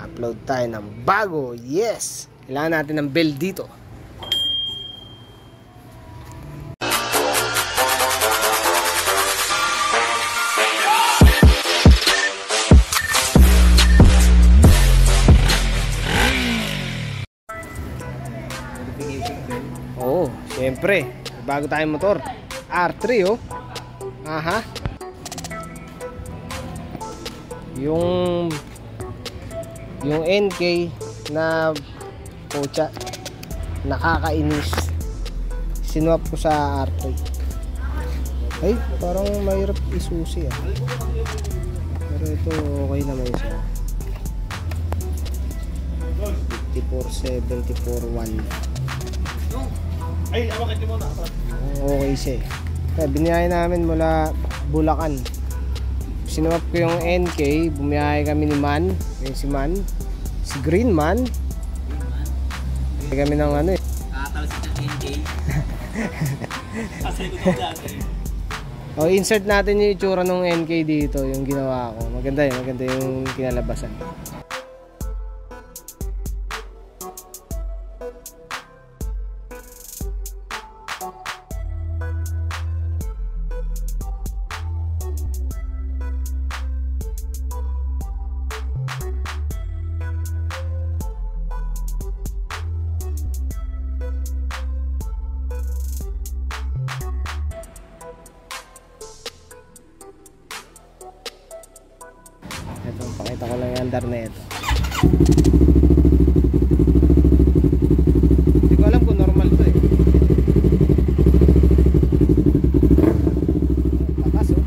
upload tayo ng bago. Yes! Kailangan natin ng bell dito. Oo, siyempre. Bago tayong motor. R3 oh. Aha. Yung NK na pucha, nakakainis. Sinwap ko sa R3. Ay, parang mahirap isusi ah. Pero ito okay naman siya. 5474-1. Ay, bakit mo na? Okay siya. Kaya biniyahe namin mula Bulacan. Sinwap ko yung NK, bumiyahe kami ni Man, yung si Man, si Green Man. Kami ng ano eh. Kakatalsik ng NK. Kasi ko dati. O, insert natin yung itsura ng NK dito, yung ginawa ko. Maganda yung kinalabasan. Ito, pakita ko lang yung andar na ito. Hindi ko alam kung normal to eh. Lakas oh.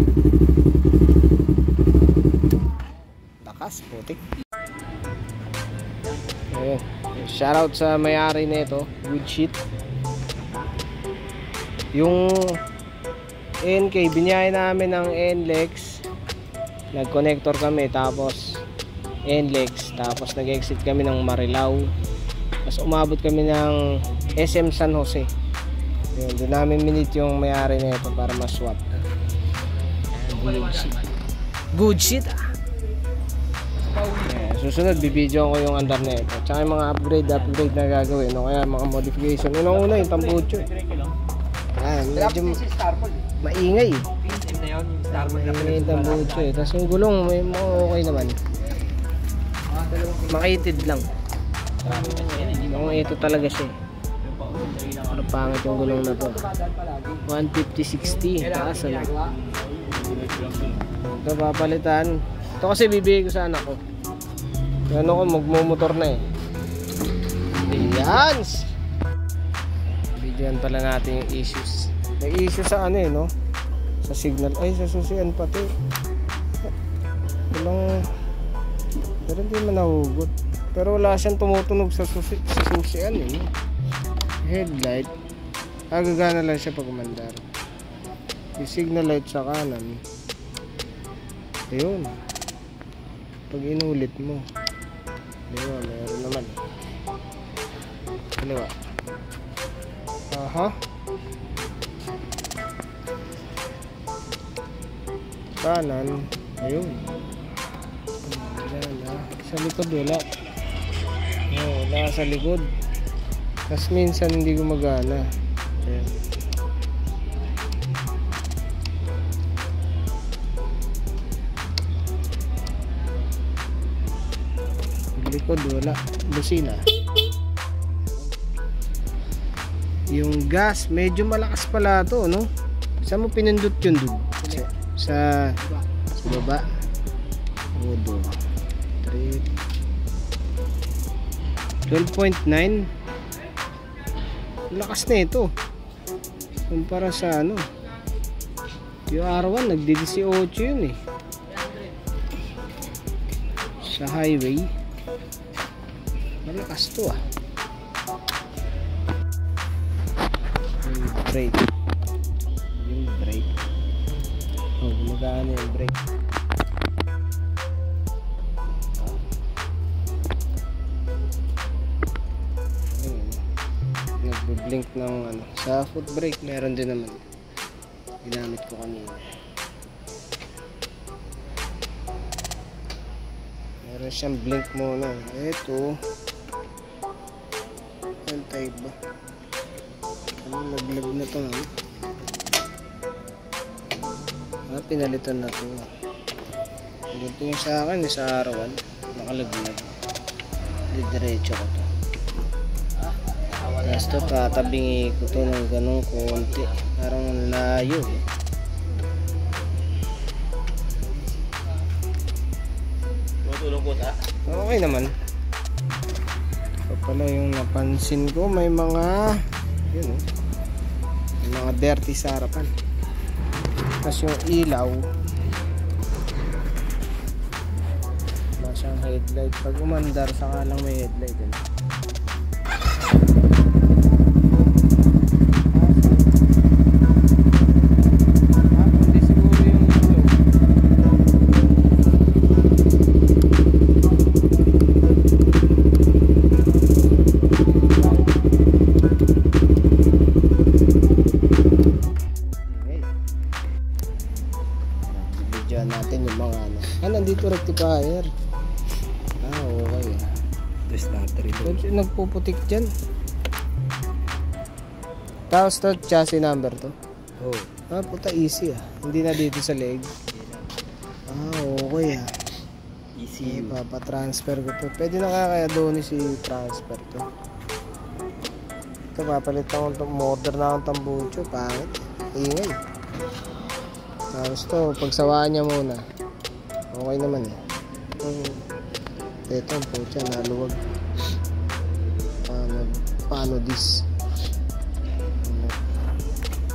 Lakas, putik. Ayun. Shoutout sa may-ari na ito. Good shit. Yung NK, binyahe namin ng NLEX. Nag-connector kami, tapos NLEX, tapos nag-exit kami ng Marilao, tapos umabot kami ng SM San Jose. Yun, doon namin minute yung may-ari na ito para ma-swap. Good shit ah. Susunod bibidyo ko yung andar na ito, tsaka yung mga upgrade na gagawin, no? Kaya mga modification. Una yung tambucho. Medyo maingay eh. May tambucho eh. Tapos yung gulong may okay naman. Makitid lang. Ito talaga siya. Ano pangit yung gulong na to. 150/60. Taas ano. Ito papalitan. Ito kasi bibigay ko sa anak ko. Ano ko, magmumotor na eh. Ayan. Bigyan pala natin yung issues. May issue sa ano eh, no? Sa signal. Ay, sa susian pati. Walang... Pero hindi man nahugot. Pero wala siyang tumutunog sa susian eh, no? Headlight. Gagana lang siya pag umandar. Yung signal light sa kanan. Ayun. Pag inulit mo. Ayun, meron naman. Kaliwa. Aha. Kanan. Ayun. Wala. Sa likod wala. Wala sa likod. Tapos minsan hindi gumagana. Ayan. Likod wala. Busina. Yung gas medyo malakas pala to, no? Saan mo pinindot yun dun? Sa baba. 12.9. Lakas na ito kumpara sa ano. Yung R1 nagdi-18 yun eh sa highway. Malakas to ah. Yung brake oh, gumagana yung brake. Nagbe-blink ng ano. Sa foot brake meron din naman, ginamit ko kanina. Meron siyang blink muna. Ito. Ang type ba? Ano naglag na to, ha? Pinalitan na to. Ganito yung sa akin, sa arawan. Nakalaglag. Diretso ko to. Tapos to, tatabingi ko to ng ganong konti. Parang layo eh. Tutulong ko ta. Okay naman. Ito pala yung napansin ko. May mga yun oh. May mga dirty sa harapan. Tapos yung ilaw wala siyang headlight. Pag umandar saka lang may headlight eh. Hindi siguro yung natin yung mga ano. Nandito rectifier. Okay. There's battery So, nagpuputik dyan. Tapos to, chassis number to. Oh. Puta easy Hindi na dito sa leg. Okay Easy. Papatransfer ko to. Pwede na kaya doon si transfer to. Ito, papalit ako itong motor na akong tambucho. Pangit. Ingay. Tapos to, pagsawaan niya muna. Okay naman Ito, ang pucha, naluwag. Paano this?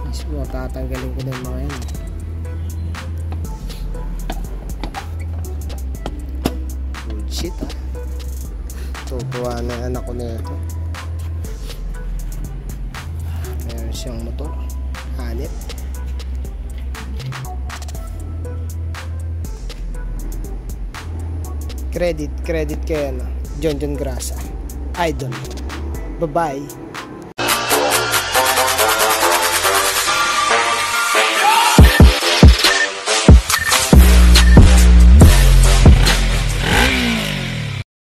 Mismo, tatanggalin ko na yung mga yan. Good shit Tutuwa na yung anak ko na ito. Meron siyang motor. Hanit. Credit kay John Grasa. Idol. Bye-bye.